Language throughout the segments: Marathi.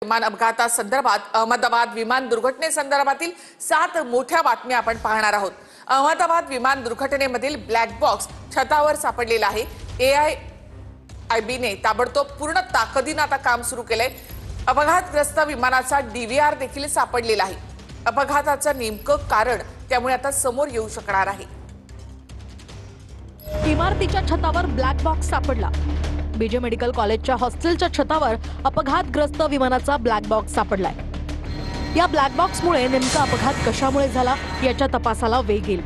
विमान अपघातासंदर्भात अहमदाबाद विमान दुर्घटनेसंदर्भातील 7 मोठ्या बातम्या आपण पाहणार आहोत। अहमदाबाद विमान दुर्घटनेमधील ब्लॅक बॉक्स छतावर सापडलेला आहे। AIIBने ताबडतोब पूर्ण ताकदीने आता काम सुरू केलंय। अपघातग्रस्त विमानाचा DVR देखील सापडलेला आहे। अपघाताचं नेमकं कारण त्यामुळे आता समोर येऊ शकणार आहे। इमारतीच्या छतावर ब्लॅक बॉक्स सापडला। बीजे मेडिकल कॉलेजच्या हॉस्टेलच्या छतावर अपघातग्रस्त विमानाचा ब्लॅक बॉक्स सापडलाय। या ब्लॅक बॉक्समुळे नेमका अपघात कशामुळे झाला याच्या तपासाला वेग येईल।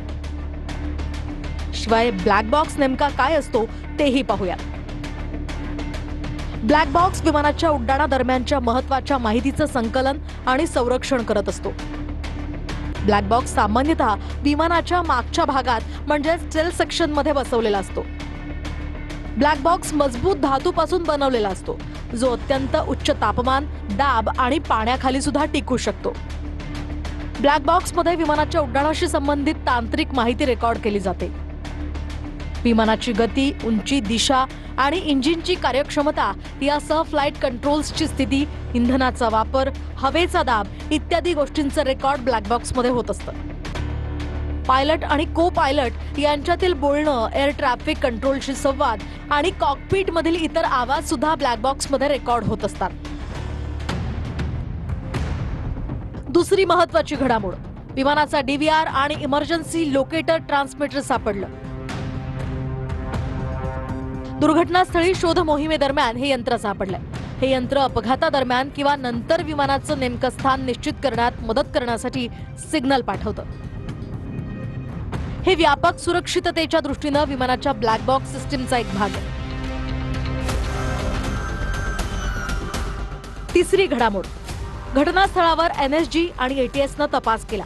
शिवाय ब्लॅक बॉक्स नेमका काय असतो तेही पाहूया। ब्लॅक बॉक्स विमानाच्या उड्डाणादरम्यानच्या महत्त्वाच्या माहितीचं संकलन आणि संरक्षण करत असतो। ब्लॅक बॉक्स सामान्यतः विमानाच्या मागच्या भागात म्हणजे टेल सेक्शन मध्ये बसवलेला असतो। ब्लॅक बॉक्स मजबूत धातूपासून बनवलेला असतो, जो अत्यंत उच्च तापमान, दाब आणि पाण्याखाली सुद्धा टिकू शकतो। ब्लॅक बॉक्समध्ये विमानाच्या उड्डाणाशी संबंधित तांत्रिक माहिती रेकॉर्ड केली जाते। विमानाची गती, उंची, दिशा आणि इंजिनची कार्यक्षमता यासह फ्लाइट कंट्रोल्सची स्थिती, इंधनाचा वापर, हवेचा दाब इत्यादी गोष्टींचं रेकॉर्ड ब्लॅक बॉक्समध्ये होत असतं। पायलट आणि को पायलट यांच्यातील बोलणं, एअर ट्रॅफिक कंट्रोलशी संवाद आणि कॉकपीट मधील इतर आवाज सुद्धा ब्लॅक बॉक्स मध्ये रेकॉर्ड होत असतात। दुसरी महत्त्वाची घडामोड, विमानाचा DVR आणि इमर्जन्सी लोकेटर ट्रान्समीटर सापडलं। दुर्घटनास्थळी शोध मोहिमेदरम्यान हे यंत्र सापडलंय। हे यंत्र अपघातादरम्यान किंवा नंतर विमानाचं नेमकं स्थान निश्चित करण्यात मदत करण्यासाठी सिग्नल पाठवतं। हे व्यापक सुरक्षिततेच्या दृष्टीने विमानाच्या ब्लॅक बॉक्स सिस्टीमचा एक भाग आहे। तिसरी घडामोड, घटनास्थळावर NSG आणि ATSनं तपास केला।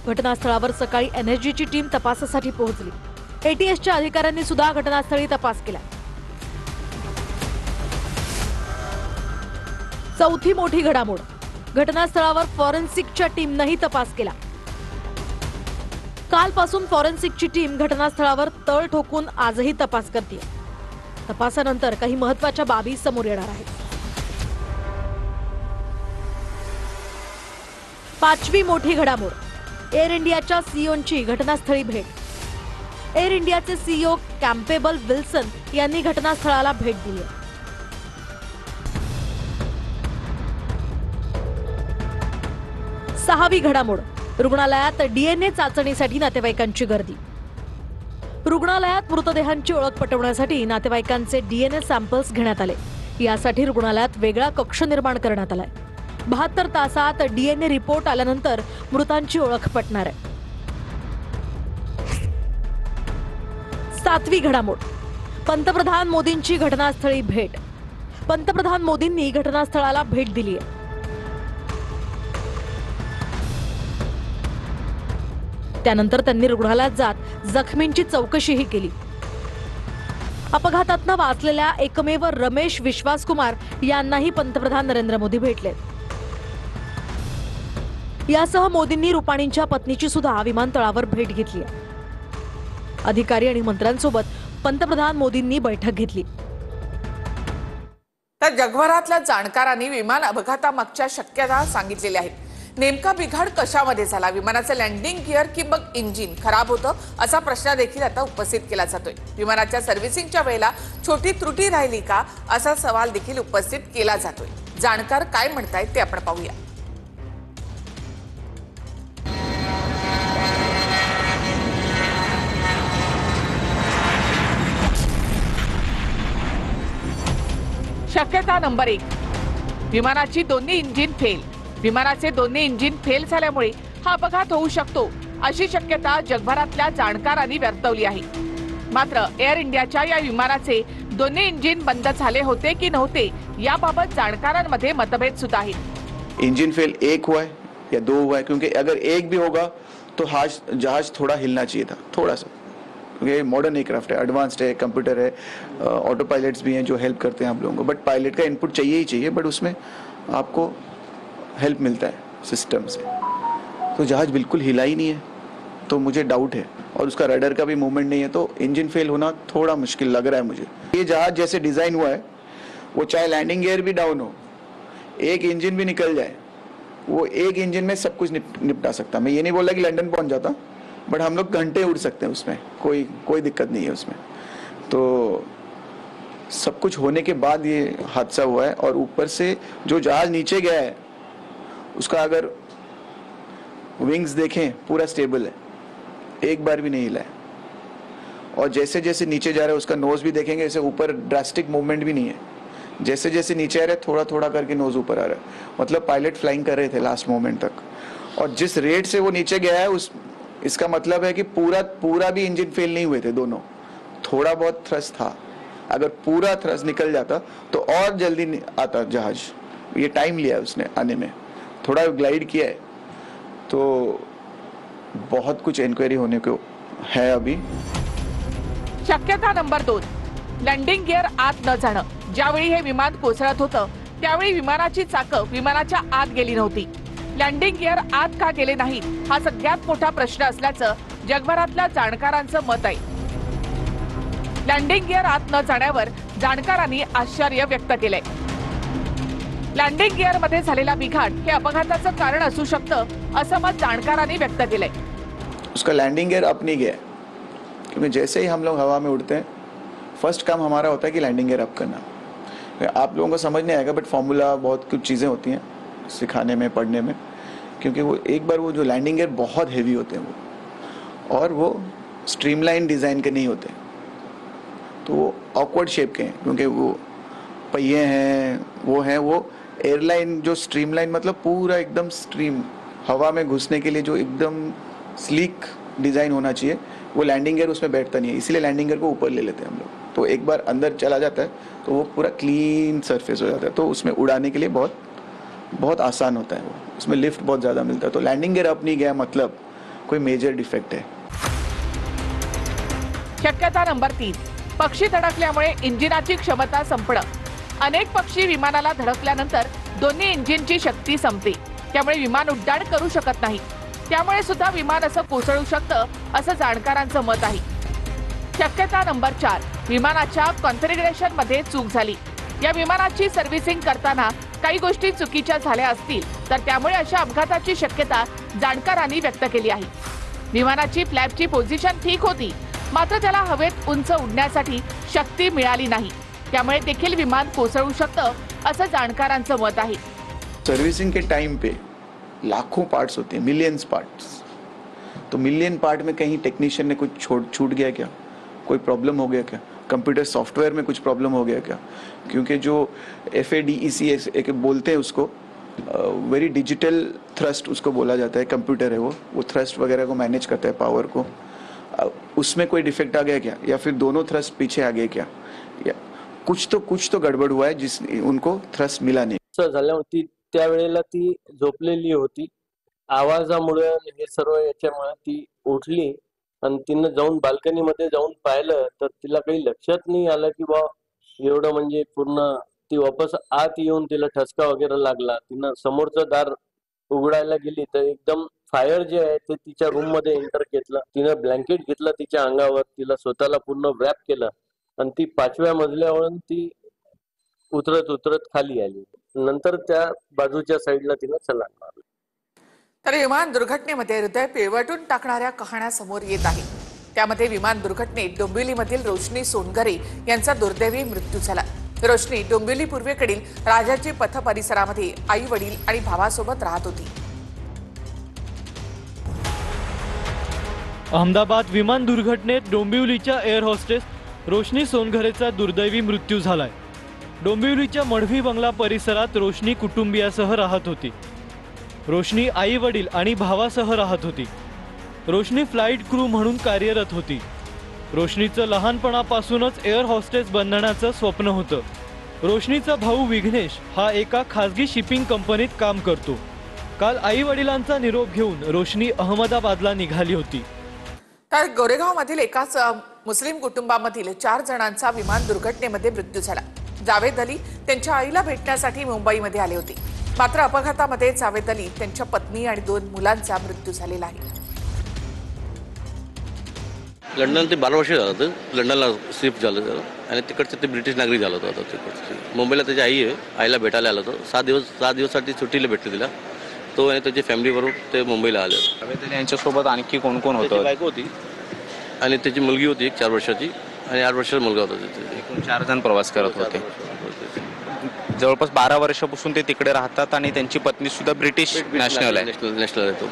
घटनास्थळावर सकाळी NSGची टीम तपासासाठी पोहोचली। ATSच्या अधिकाऱ्यांनी सुद्धा घटनास्थळी तपास केला। चौथी मोठी घडामोड, घटनास्थळावर फॉरेन्सिकच्या टीमनंही तपास केला। कालपासून फॉरेन्सिकची टीम घटनास्थळावर तळ ठोकून आजही तपास करते। तपासानंतर काही महत्त्वाच्या बाबी समोर येणार आहेत। पाचवी मोठी घडामोड, एअर इंडियाच्या CEOची घटनास्थळी भेट। एअर इंडियाचे CEO कॅम्पेबल विल्सन यांनी घटनास्थळाला भेट दिली। सहावी घडामोड, रुग्णालयात DNA चाचणीसाठी नातेवाईकांची गर्दी। रुग्णालयात मृतदेहांची ओळख पटवण्यासाठी नातेवाईकांचे DNA सॅम्पल्स घेण्यात आले। यासाठी रुग्णालयात वेगळा कक्ष निर्माण करण्यात आलाय। 72 तासात DNA रिपोर्ट आल्यानंतर मृतांची ओळख पटणार आहे। सातवी घडामोड, पंतप्रधान मोदींची घटनास्थळी भेट। पंतप्रधान मोदींनी घटनास्थळाला भेट दिली आहे। त्यानंतर त्यांनी रुग्णालयात जात जखमींची चौकशीही केली। अपघातातनं वाचलेल्या एकमेव रमेश विश्वास कुमार यांनाही पंतप्रधान नरेंद्र मोदी भेटले। यासह मोदींनी रुपाणींच्या पत्नीची सुद्धा विमानतळावर भेट घेतली। अधिकारी आणि मंत्र्यांसोबत पंतप्रधान मोदींनी बैठक घेतली। तर जगभरातल्या जाणकारांनी विमान अपघातामागच्या शक्यता सांगितलेल्या आहेत। नेमका बिघाड कशामध्ये झाला, विमानाचं लँडिंग गिअर की मग इंजिन खराब होतं असा प्रश्न देखील आता उपस्थित केला जातोय। विमानाच्या सर्व्हिसिंगच्या वेळेला छोटी त्रुटी राहिली का असा सवाल देखील उपस्थित केला जातोय। जाणकार काय म्हणतायत ते आपण पाहूया। शक्यता नंबर 1, विमानाची दोन्ही इंजिन फेल। विमानाचे दोन्ही इंजिन फेल झाल्यामुळे हा अपघात होऊ शकतो अशी शक्यता जगभरातल्या जाणकारांनी वर्तवली आहे। मात्र एअर इंडियाच्या या विमानाचे दोन्ही इंजिन बंद झाले होते की नव्हते याबाबत जाणकारांमध्ये मतभेद सुद्धा आहेत। इंजिन फेल एक हुआ है या 2 हुआ है, क्योंकि अगर एक भी होगा तो जहाज थोड़ा हिलना चाहिए था, थोड़ा सा, क्योंकि मॉडर्न एयरक्राफ्ट है, एडवांस्ड है, कंप्यूटर है, ऑटो पायलट्स भी हैं जो हेल्प करते हैं आप लोगों को। बट पायलट का इनपुट चाहिए ही चाहिए, बट उसमें आपको हेल्प मिलता है सिस्टम से। तो जहाज बिल्कुल हिला ही नहीं है, तो मुझे डाउट है, और उसका रडर का भी मूवमेंट नहीं है, तो इंजन फेल होना थोड़ा मुश्किल लग रहा है मुझे। ये जहाज जैसे डिज़ाइन हुआ है, वो चाहे लैंडिंग गियर भी डाउन हो एक इंजन भी निकल जाए, वो एक इंजन में सब कुछ निपटा सकता। मैं ये नहीं बोल रहा कि लंदन पहुंच जाता, बट हम लोग घंटे उड़ सकते हैं उसमें, कोई दिक्कत नहीं है उसमें। तो सब कुछ होने के बाद ये हादसा हुआ है। और ऊपर से जो जहाज नीचे गया है उसका अगर विंग्स देखें पूरा स्टेबल है, एक बार भी नहीं हिला है। और जैसे जैसे नीचे जा रहा है उसका नोज भी देखेंगे, ऐसे ऊपर ड्रास्टिक मूवमेंट भी नहीं है। जैसे जैसे नीचे आ रहा है थोड़ा थोड़ा करके नोज ऊपर आ रहा है, मतलब पायलट फ्लाइंग कर रहे थे लास्ट मोमेंट तक। और जिस रेट से वो नीचे गया है इसका मतलब है कि पूरा भी इंजन फेल नहीं हुए थे दोनों, थोड़ा बहुत थ्रस्ट था। अगर पूरा थ्रस्ट निकल जाता तो और जल्दी आता जहाज। ये टाइम लिया उसने आने में, थोड़ा ग्लाइड किया है। तो बहुत कुछ एन्क्वायरी होने को है अभी। शक्यता नंबर 2, लँडिंग गिअर आत न जाणं। ज्यावेळी हे विमान कोसळत होतं त्यावेळी विमानाची चाकं विमानाच्या आत गेली नव्हती। लँडिंग गिअर आत का गेले नाही हा सगळ्यात मोठा प्रश्न असल्याचं जगभरातल्या जाणकारांचं मत आहे। लँडिंग गिअर आत न जाण्यावर जाणकारांनी आश्चर्य व्यक्त केलंय। लँडिंग गिअर मध्ये झालेला बिघाड हे अपघाताचं कारण असू शकतं असं मत जाणकारांनी व्यक्त केलंय। उसका लैंडिंग गियर अप नहीं गया, क्योंकि जैसे ही हम लोग हवा में उड़ते हैं फर्स्ट काम हमारा होता है कि लैंडिंग गियर अप करना। आप लोगों को समझ नहीं आएगा, बट फॉर्मूला बहुत कुछ चीज़ें होती हैं सिखाने में, पढ़ने में, क्योंकि वो एक बार वो जो लैंडिंग गियर बहुत हैवी होते हैं वो, और वो स्ट्रीमलाइन डिज़ाइन के नहीं होते, तो वो ऑकवर्ड शेप के हैं, क्योंकि वो पहिए हैं, वो एयरलाइन जो स्ट्रीमलाइन मतलब पूरा एकदम स्ट्रीम हवा में घुसने के लिए जो एकदम स्लीक डिज़ाइन होना चाहिए, वो लैंडिंग गियर उसमें बैठता नहीं है। इसीलिए लैंडिंग गियर को ऊपर ले लेते हैं हम लोग। तो एक बार अंदर चला जाता है तो वो पूरा क्लीन सरफेस हो जाता है, तो उसमें उड़ाने के लिए बहुत आसान होता है। वो उसमें लिफ्ट बहुत ज़्यादा मिलता है। तो लैंडिंग गियर अप नहीं गया मतलब कोई मेजर डिफेक्ट है। शक्यता नंबर 3, पक्षी धडकल्यामुळे इंजिनाची क्षमता संपणं। अनेक पक्षी विमानाला धडकल्यानंतर दोन्ही इंजिनची शक्ती संपते, त्यामुळे विमान उड्डाण करू शकत नाही। त्यामुळे सुद्धा विमान असं कोसळू शकतं असं जाणकारांचं मत आहे। शक्यता नंबर 4, विमानाच्या कॉन्फिगरेशन मध्ये चूक झाली। या विमानाची सर्व्हिसिंग करताना काही गोष्टी चुकीच्या झाल्या असतील तर त्यामुळे अशा अपघाताची शक्यता जाणकारांनी व्यक्त केली आहे। विमानाची फ्लॅपची पोझिशन ठीक होती, मात्र त्याला हवेत उंच उडण्यासाठी शक्ती मिळाली नाही, त्यामुळे देखील विमान कोसळू शकतं असं जाणकारांचं मत आहे। सर्विसिंग के टाइम पे लाखों पार्ट्स होते हैं, मिलियंस पार्ट्स। तो मिलियन पार्ट में कहीं टेक्नीशियन ने कुछ छूट गया क्या, कोई प्रॉब्लम हो गया क्या, कंप्यूटर सॉफ्टवेयर में कुछ प्रॉब्लम हो गया क्या? क्योंकि जो FADEC एक बोलते हैं उसको, वेरी डिजिटल थ्रस्ट उसको बोला जाता है, कंप्यूटर है वो थ्रस्ट वगैरह को मैनेज करता है, पावर को। उसमें कोई डिफेक्ट आ गया क्या, या फिर दोनों थ्रस्ट पीछे आ गए क्या, या कुछ तो गड़बड़ हुआ है जिस उनको थ्रस्ट मिला नहीं। झाल्या होती त्यावेळेला ती झोपलेली होती, आवाजामुळे हे सर्व याच्यामुळे ती उठली आणि तिनं जाऊन बाल्कनीमध्ये जाऊन पाहिलं तर तिला काही लक्षात नाही आलं की बा एवढं म्हणजे पूर्ण ती वापस आत येऊन तिला ठसका वगैरे लागला। तिनं समोरचं दार उघडायला गेली तर एकदम फायर जे आहे ते तिच्या रूम मध्ये एंटर घेतलं। तिनं ब्लँकेट घेतलं तिच्या अंगावर, तिला स्वतःला पूर्ण रॅप केलं आणि ती 5व्या मजल्यावरून ती उतरत खाली आली। नंतर त्या बाजूच्या साईडला तिनं छलांग मारली। तर विमान दुर्घटनेमध्ये हृदय पिळवटून टाकणाऱ्या कहाण्या समोर येत आहेत। त्यामध्ये विमान दुर्घटनेत डोंबिवलीमधील रोशनी सोनघरे यांचा दुर्दैवी मृत्यू झाला। रोशनी डोंबिवली पूर्वेकडील राजाची पथ परिसरामध्ये आई वडील आणि भावासोबत राहत होती। अहमदाबाद विमान दुर्घटनेत डोंबिवलीच्या एअर होस्टेस रोशनी सोनघरेचा दुर्दैवी मृत्यू झालाय। डोंबिवलीच्या मढवी बंगला परिसरात रोशनी कुटुंबियासह राहत होती। रोशनी आई वडील आणि भावासह राहत होती। रोशनी फ्लाइट क्रू म्हणून कार्यरत होती। रोशनीचं लहानपणापासूनच एअर होस्टेस बनण्याचं स्वप्न होतं। रोशनीचा भाऊ विघ्नेश हा एका खासगी शिपिंग कंपनीत काम करतो। काल आई वडिलांचा निरोप घेऊन रोशनी अहमदाबादला निघाली होती। तर गोरेगावमधील एकाच मुस्लिम कुटुंबामधील 4 जणांचा विमान दुर्घटनेमध्ये मृत्यू झाला। जावेद अली त्यांच्या आईला भेटण्यासाठी मुंबईमध्ये आले होते, मात्र अपघातामध्ये जावेद अली, त्यांच्या पत्नी आणि 2 मुलांचा मृत्यू झालेला आहे। लंडन ते 12 वर्ष झालं होतं. लंडनला शिफ्ट झालं त्याला आणि तिकडचं ते ब्रिटिश नागरिक झालं होतं. आता तिकडचं मुंबईला त्याची आई आहे, आईला भेटायला आला होतो. 6 दिवससाठी सुट्टीला भेटले तिला. तो आणि त्याची फॅमिलीबरोबर ते मुंबईला आले. यांच्यासोबत आणखी कोण कोण त्याची होतं? बायको होती आणि त्याची मुलगी होती एक 4 वर्षाची आणि 8 वर्षाचा मुलगा होता त्याचा. एकूण 4 जण प्रवास करत होते. जवळपास 12 वर्षापासून ते तिकडे राहतात आणि त्यांची पत्नी सुद्धा ब्रिटिश नॅशनल आहे. नॅशनल आहे तो.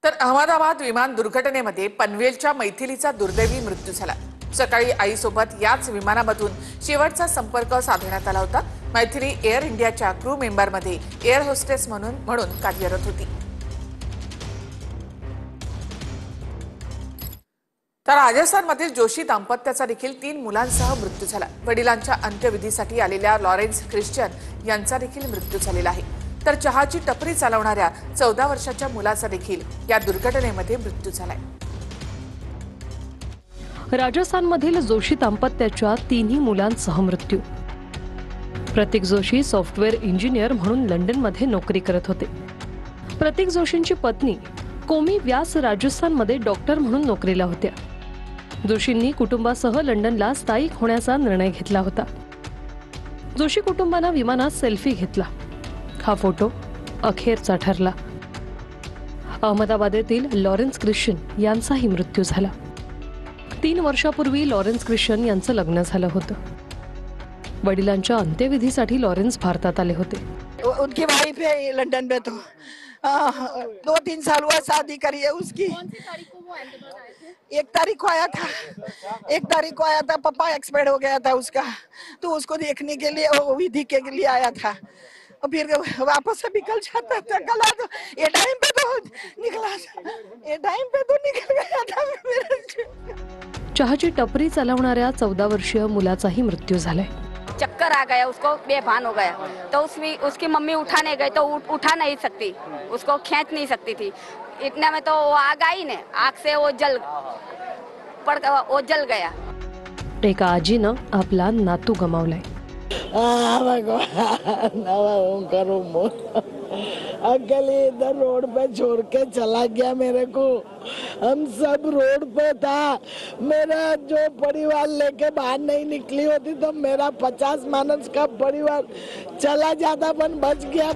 तर अहमदाबाद विमान दुर्घटनेमध्ये पनवेलच्या मैथिलीचा दुर्दैवी मृत्यू झाला. सकाळी आईसोबत याच विमानामधून शेवटचा संपर्क साधण्यात आला होता. मैथिली एअर इंडियाच्या क्रू मेंबरमध्ये एअर होस्टेस म्हणून कार्यरत होती. तर राजस्थानमधील जोशी दाम्पत्याचा देखील 3 मुलांसह मृत्यू झाला. वडिलांच्या अंत्यविधीसाठी आलेल्या लॉरेन्स ख्रिश्चन यांचा देखील मृत्यू झालेला आहे. तर चहाची टपरी चालवणाऱ्या 14 वर्षाच्या मुलाचा देखील या दुर्घटनेमध्ये मृत्यू झालाय. राजस्थानमधील जोशी दाम्पत्याच्या 3 मुलांसह मृत्यू. प्रतीक जोशी सॉफ्टवेअर इंजिनियर म्हणून लंडनमध्ये नोकरी करत होते. प्रतीक जोशींची पत्नी कोमी व्यास राजस्थानमध्ये डॉक्टर म्हणून नोकरीला होत्या. जोशींनी कुटुंबासह लंडनला स्थायिक होण्याचा निर्णय घेतला होता. जोशी कुटुंबानं विमानात सेल्फी घेतला. हा फोटो अखेरचा ठरला. अहमदाबाद येथील लॉरेन्स ख्रिश्चन यांचाही मृत्यू झाला. 3 वर्षापूर्वी लॉरेन्स ख्रिश्चन यांचं लग्न झालं होतं. वडिलांच्या अंत्यविधीसाठी लॉरेन्स भारतात आले होते. उनकी वाइफ है लंदन में, तो 2-3 साल हुआ शादी करी है उसकी. 1 तारीख को आया था. 1 तारीख को आया था. पापा एक्सपायर हो गया था उसका, तो उसको देखने के लिए वो विधि के लिए आया था. और फिर वापस से निकल जाता था. कल तो ये टाइम पे तो निकला, ये टाइम पे तो निकल गया था मेरा. चहाची टपरी चालवणाऱ्या 14 वर्षीय मुलाचाही मृत्यू झालाय. चक्कर आ गया, उसको बेभान हो गया. तो उसकी मम्मी उठाने गई तो उठा नहीं सकती, उसको खींच नहीं सकती थी. इतने में तो वो आग आई ने, आग से वो जल गया. एका आजीनं आपला नातू गमावलाय. अकेले इधर रोड पे छोड़ के चला गया मेरे को. हम सब रोड पे था. मेरा जो परिवार लेके बाहर नहीं निकली होती तो मेरा 50 माणूस का परिवार चला जाता, पण बच गया.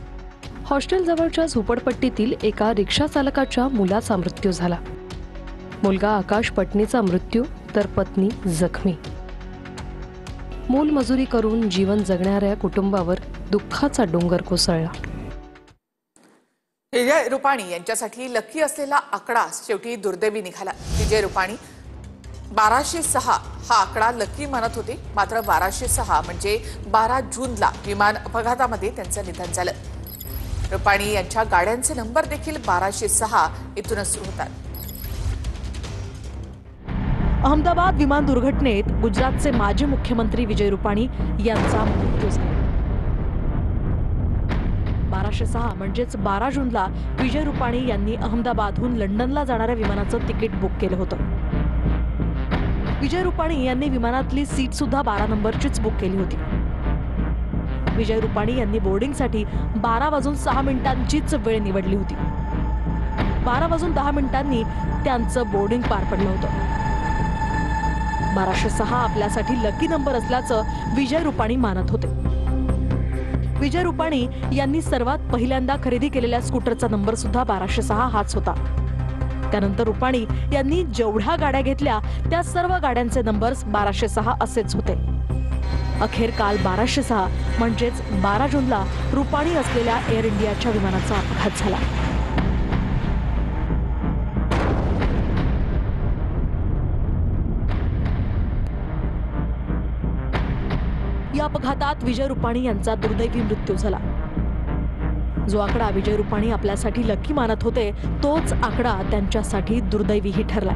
हॉस्टेल जवळच्या झोपडपट्टीतील एका रिक्षा चालकाच्या मुलाचा मृत्यू झाला. मुलगा आकाश पटणीचा मृत्यू तर पत्नी जखमी. मोलमजुरी करून जीवन जगणाऱ्या कुटुंबावर दुःखाचा डोंगर कोसळला. विजय रुपाणी यांच्यासाठी लकी असलेला आकडा शेवटी दुर्दैवी निघाला. विजय रुपाणी 1206 हा आकडा लकी मानत होते. मात्र 1206 म्हणजे 12 जूनला विमान अपघातामध्ये त्यांचं निधन झालं. रुपाणी यांच्या गाड्यांचे नंबर देखील 1206 इथूनच सुरू होतात. अहमदाबाद विमान दुर्घटनेत गुजरातचे माजी मुख्यमंत्री विजय रुपाणी यांचा मृत्यू झाला. 1206 म्हणजेच 12 जूनला विजय रुपाणी यांनी अहमदाबादहून लंडनला जाणाऱ्या विमानाचं तिकीट बुक केलं होतं. विजय रुपाणी यांनी विमानातली सीट सुद्धा 12 नंबरचीच बुक केली होती. विजय रुपाणी यांनी बोर्डिंगसाठी 12:06 वेळ निवडली होती. 12:10 त्यांचं बोर्डिंग पार पडलं होतं. 1206 आपल्यासाठी लकी नंबर असल्याचं विजय रुपाणी मानत होते. विजय रुपाणी यांनी सर्वात पहिल्यांदा खरेदी केलेल्या स्कूटरचा नंबर सुद्धा 1206 हाच होता. त्यानंतर रुपाणी यांनी जेवढ्या गाड्या घेतल्या त्या सर्व गाड्यांचे नंबर्स 1206 असेच होते. अखेर काल 1206 म्हणजेच 12 जूनला रुपाणी असलेल्या एअर इंडियाच्या विमानाचा अपघात झाला. या अपघातात विजय रुपाणी यांचा दुर्दैवी मृत्यू झाला. जो आकडा विजय रुपाणी आपल्यासाठी लकी मानत होते तोच आकडा त्यांच्यासाठी दुर्दैवीही ठरला.